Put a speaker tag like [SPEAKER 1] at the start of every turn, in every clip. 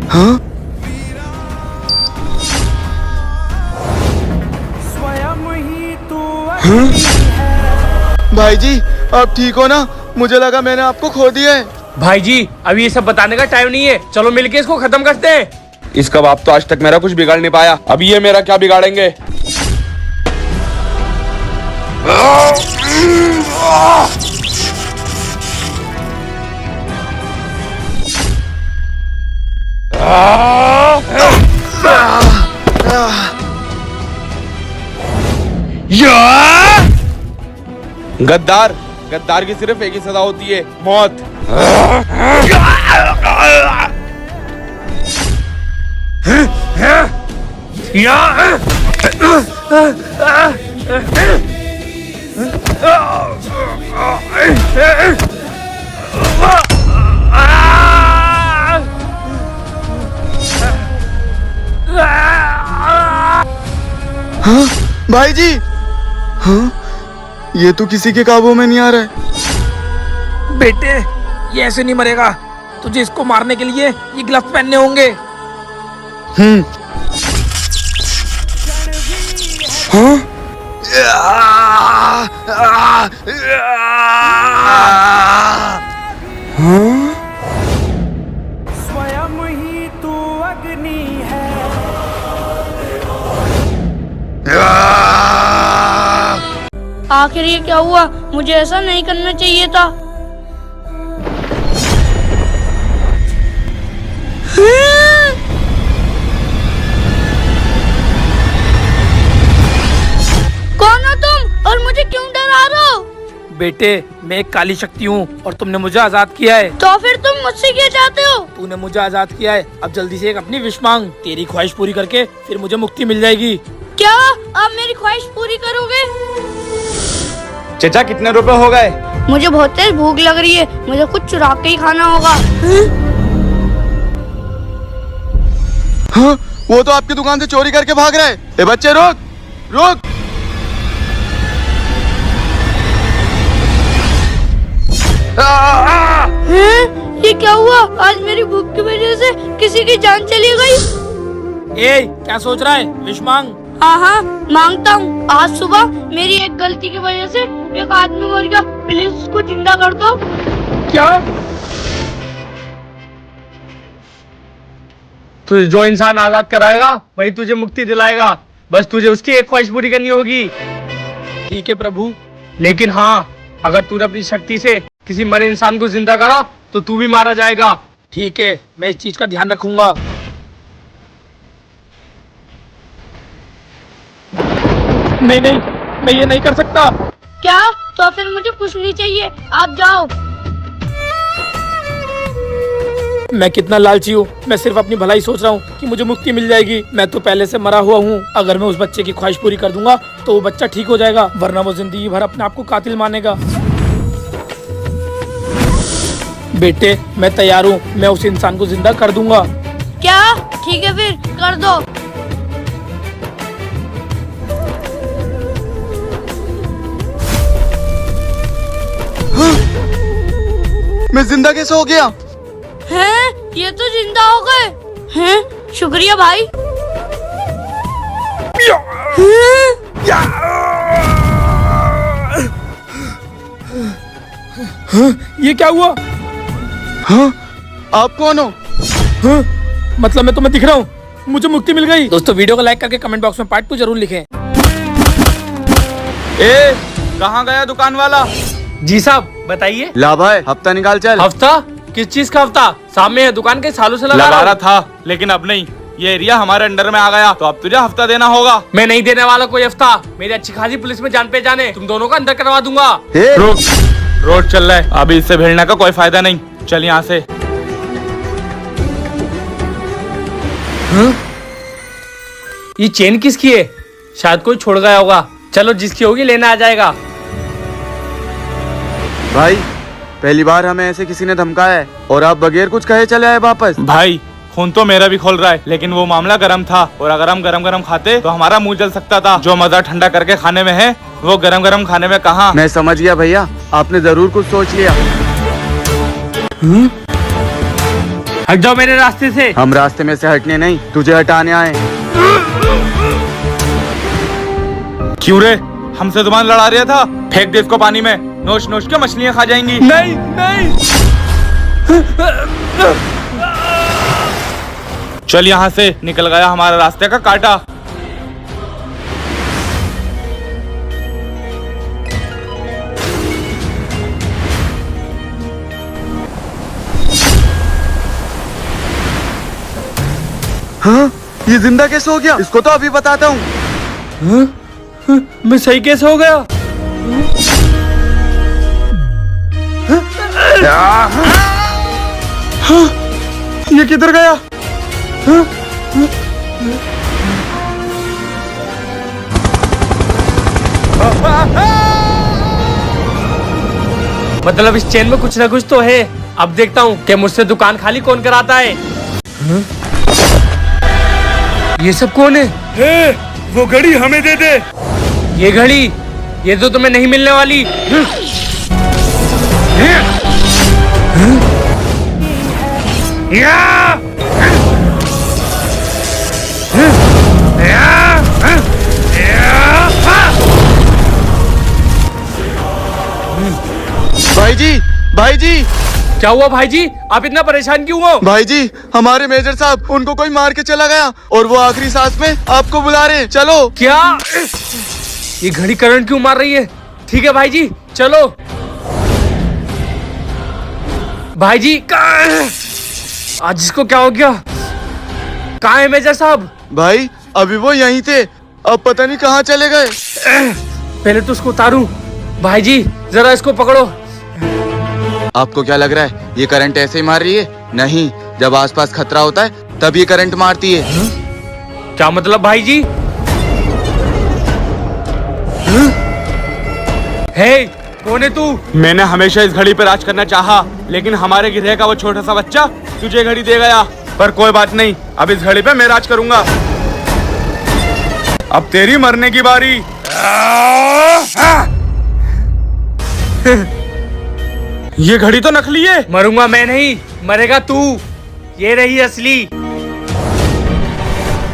[SPEAKER 1] हाँ? हाँ? भाई जी आप ठीक हो ना? मुझे लगा मैंने आपको खो दिया है।
[SPEAKER 2] भाई जी अभी ये सब बताने का टाइम नहीं है, चलो मिलके इसको खत्म करते हैं।
[SPEAKER 3] इसका बाप तो आज तक मेरा कुछ बिगाड़ नहीं पाया, अभी ये मेरा क्या बिगाड़ेंगे। गद्दार, गद्दार की सिर्फ एक ही सजा होती है, मौत।
[SPEAKER 1] हाँ? भाई जी हाँ? ये तो किसी के काबू में नहीं आ रहा है।
[SPEAKER 4] बेटे ये ऐसे नहीं मरेगा, तुझे इसको मारने के लिए ये ग्लव्स पहनने होंगे।
[SPEAKER 1] हाँ? हाँ?
[SPEAKER 5] स्वयं ही तू अग्नि है।
[SPEAKER 6] आखिर ये क्या हुआ? मुझे ऐसा नहीं करना चाहिए था। कौन हो तुम और मुझे क्यों डरा रहे हो?
[SPEAKER 4] बेटे मैं एक काली शक्ति हूँ और तुमने मुझे आजाद किया है।
[SPEAKER 6] तो फिर तुम मुझसे क्या चाहते हो?
[SPEAKER 4] तूने मुझे आजाद किया है, अब जल्दी से एक अपनी विश मांग, तेरी ख्वाहिश पूरी करके फिर मुझे मुक्ति मिल जाएगी।
[SPEAKER 6] क्या आप मेरी ख्वाहिश पूरी करोगे?
[SPEAKER 3] चचा कितने रुपए हो गए?
[SPEAKER 6] मुझे बहुत तेज भूख लग रही है, मुझे कुछ चुरा के ही खाना होगा।
[SPEAKER 1] हाँ? वो तो आपकी दुकान से चोरी करके भाग रहा है। ए बच्चे रोक रोक।
[SPEAKER 6] हैं? ये क्या हुआ? आज मेरी भूख की वजह से किसी की जान चली गई।
[SPEAKER 4] ए क्या सोच रहा है? विश मांग।
[SPEAKER 6] हाँ मांगता हूँ। आज सुबह मेरी एक गलती की वजह से एक आदमी मर गया, प्लीज उसको जिंदा कर दो।
[SPEAKER 4] क्या?
[SPEAKER 2] तुझे जो इंसान आजाद कराएगा वही तुझे मुक्ति दिलाएगा, बस तुझे उसकी एक ख्वाहिश पूरी करनी होगी।
[SPEAKER 4] ठीक है प्रभु।
[SPEAKER 2] लेकिन हाँ, अगर तूने अपनी शक्ति से किसी मरे इंसान को जिंदा करा तो तू भी मारा जाएगा।
[SPEAKER 4] ठीक है मैं इस चीज का ध्यान रखूंगा। नहीं नहीं मैं ये नहीं कर सकता।
[SPEAKER 6] क्या? तो फिर मुझे कुछ नहीं चाहिए, आप जाओ।
[SPEAKER 4] मैं कितना लालची हूँ, मैं सिर्फ अपनी भलाई सोच रहा हूँ कि मुझे मुक्ति मिल जाएगी। मैं तो पहले से मरा हुआ हूँ, अगर मैं उस बच्चे की ख्वाहिश पूरी कर दूंगा तो वो बच्चा ठीक हो जाएगा, वरना वो जिंदगी भर अपने आप को कातिल मानेगा। बेटे मैं तैयार हूँ, मैं उस इंसान को जिंदा कर दूंगा।
[SPEAKER 6] क्या? ठीक है फिर कर दो।
[SPEAKER 1] हाँ? मैं जिंदा कैसे हो गया?
[SPEAKER 6] हैं? ये तो जिंदा हो गए। हैं? शुक्रिया भाई।
[SPEAKER 4] हाँ? ये क्या हुआ?
[SPEAKER 1] हाँ? आप कौन हो?
[SPEAKER 4] हाँ? मतलब मैं तुम्हें दिख रहा हूँ, मुझे मुक्ति मिल गई। दोस्तों वीडियो को लाइक करके कमेंट बॉक्स में पार्ट 2 जरूर लिखें।
[SPEAKER 3] ए कहाँ गया दुकान वाला?
[SPEAKER 2] जी साहब बताइए।
[SPEAKER 1] ला भाई हफ्ता निकाल चल।
[SPEAKER 2] हफ्ता? किस चीज का हफ्ता? सामने है दुकान के, सालों से लगा
[SPEAKER 3] लगा
[SPEAKER 2] रहा
[SPEAKER 3] रहा
[SPEAKER 2] हूं।
[SPEAKER 3] था लेकिन अब नहीं, ये एरिया हमारे अंडर में आ गया तो अब तुझे हफ्ता देना होगा।
[SPEAKER 2] मैं नहीं देने वाला कोई हफ्ता, मेरी अच्छी खासी पुलिस में जान पहचान है, तुम दोनों का अंदर करवा दूंगा।
[SPEAKER 1] ए,
[SPEAKER 3] रुक, रोड चल रहा है, अभी इससे भिड़ने का कोई फायदा नहीं, चल यहाँ से।
[SPEAKER 2] ये चेन किसकी है? शायद कोई छोड़ गया होगा, चलो जिसकी होगी लेने आ जाएगा।
[SPEAKER 1] भाई पहली बार हमें ऐसे किसी ने धमकाया है और आप बगैर कुछ कहे चले आए वापस।
[SPEAKER 3] भाई खून तो मेरा भी खोल रहा है, लेकिन वो मामला गर्म था और अगर हम गरम गरम खाते तो हमारा मुंह जल सकता था। जो मजा ठंडा करके खाने में है वो गरम गरम खाने में कहाँ।
[SPEAKER 1] मैं समझ गया भैया, आपने जरूर कुछ सोच लिया।
[SPEAKER 2] हट जाओ मेरे रास्ते से।
[SPEAKER 1] हम रास्ते में से हटने नहीं, तुझे हटाने आए।
[SPEAKER 3] क्यों रे, हमसे जुबान लड़ा रहा था? फेंक दे इसको पानी में, नोच नोच के मछलियां खा जाएंगी।
[SPEAKER 2] नहीं नहीं।
[SPEAKER 3] चल यहाँ से, निकल गया हमारा रास्ते का कांटा।
[SPEAKER 1] हाँ, ये जिंदा कैसे हो गया? इसको तो अभी बताता हूँ।
[SPEAKER 2] मैं सही कैसे हो गया?
[SPEAKER 1] ये किधर गया?
[SPEAKER 2] मतलब इस चेन में कुछ ना कुछ तो है। अब देखता हूँ कि मुझसे दुकान खाली कौन कराता है। ये सब कौन है?
[SPEAKER 4] वो घड़ी हमें दे दे।
[SPEAKER 2] ये घड़ी, ये तो तुम्हें नहीं मिलने वाली।
[SPEAKER 1] भाई जी, भाई जी,
[SPEAKER 2] क्या हुआ भाई जी? आप इतना परेशान क्यों हो?
[SPEAKER 1] भाई जी, हमारे मेजर साहब, उनको कोई मार के चला गया और वो आखिरी सांस में आपको बुला रहे हैं। चलो।
[SPEAKER 2] क्या? ये घड़ी करंट क्यों मार रही है? ठीक है भाई जी, चलो। भाई जी, आज इसको क्या हो गया? कहाँ है मेजर साहब?
[SPEAKER 1] भाई, अभी वो यहीं थे, अब पता नहीं कहाँ चले गए।
[SPEAKER 2] पहले तो उसको उतारूं। भाई जी, जरा इसको पकड़ो।
[SPEAKER 1] आपको क्या लग रहा है ये करंट ऐसे ही मार रही है? नहीं, जब आसपास खतरा होता है तब ये करंट मारती है।
[SPEAKER 2] क्या मतलब भाई जी? हे, कौन है तू?
[SPEAKER 3] मैंने हमेशा इस घड़ी पर राज करना चाहा, लेकिन हमारे गिरह का वो छोटा सा बच्चा तुझे घड़ी दे गया। पर कोई बात नहीं, अब इस घड़ी पे मैं राज करूंगा। अब तेरी मरने की बारी। ये घड़ी तो नकली है।
[SPEAKER 2] मरूंगा मैं नहीं, मरेगा तू। ये रही असली।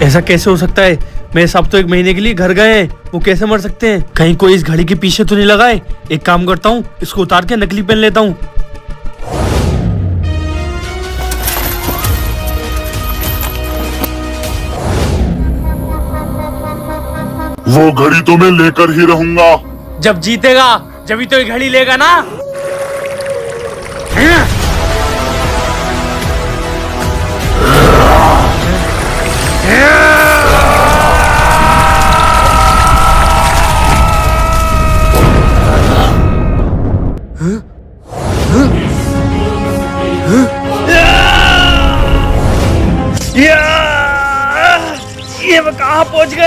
[SPEAKER 7] ऐसा कैसे हो सकता है? मेरे साहब तो 1 महीने के लिए घर गए हैं, वो कैसे मर सकते हैं? कहीं कोई इस घड़ी के पीछे तो नहीं लगा है? एक काम करता हूँ, इसको उतार के नकली पहन लेता हूँ।
[SPEAKER 8] वो घड़ी तो मैं लेकर ही रहूंगा।
[SPEAKER 2] जब जीतेगा जभी तो ये घड़ी लेगा ना।
[SPEAKER 4] ये मैं कहाँ पहुँच गया?